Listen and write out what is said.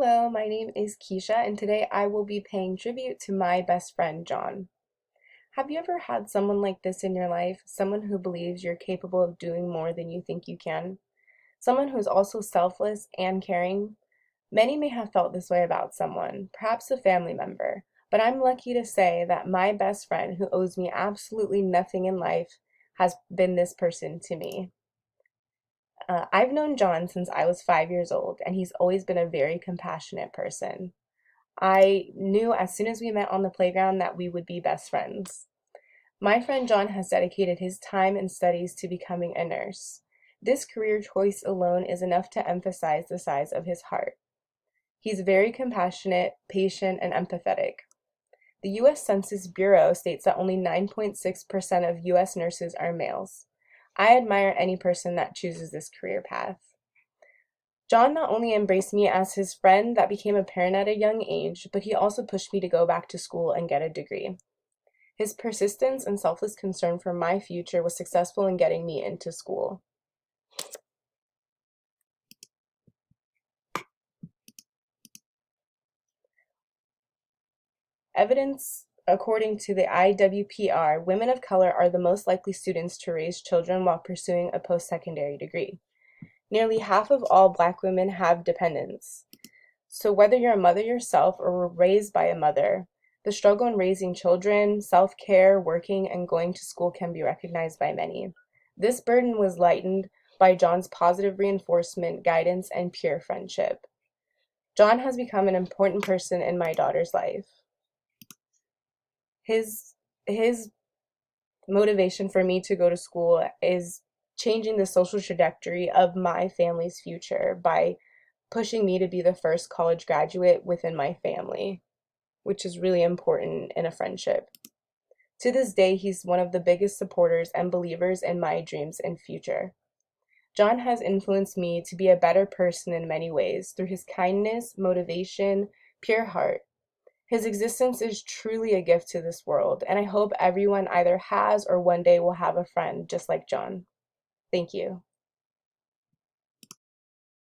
Hello, my name is Keisha, and today I will be paying tribute to my best friend, John. Have you ever had someone like this in your life? Someone who believes you're capable of doing more than you think you can? Someone who's also selfless and caring? Many may have felt this way about someone, perhaps a family member, but I'm lucky to say that my best friend, who owes me absolutely nothing in life, has been this person to me. I've known John since I was 5 years old, and he's always been a very compassionate person. I knew as soon as we met on the playground that we would be best friends. My friend John has dedicated his time and studies to becoming a nurse. This career choice alone is enough to emphasize the size of his heart. He's very compassionate, patient, and empathetic. The U.S. Census Bureau states that only 9.6% of U.S. nurses are males. I admire any person that chooses this career path. John not only embraced me as his friend that became a parent at a young age, but he also pushed me to go back to school and get a degree. His persistence and selfless concern for my future was successful in getting me into school. Evidence according to the IWPR, women of color are the most likely students to raise children while pursuing a post-secondary degree. Nearly half of all Black women have dependents. So whether you're a mother yourself or were raised by a mother, the struggle in raising children, self-care, working, and going to school can be recognized by many. This burden was lightened by John's positive reinforcement, guidance, and pure friendship. John has become an important person in my daughter's life. His motivation for me to go to school is changing the social trajectory of my family's future by pushing me to be the first college graduate within my family, which is really important in a friendship. To this day, he's one of the biggest supporters and believers in my dreams and future. John has influenced me to be a better person in many ways through his kindness, motivation, pure heart. His existence is truly a gift to this world, and I hope everyone either has or one day will have a friend just like John. Thank you.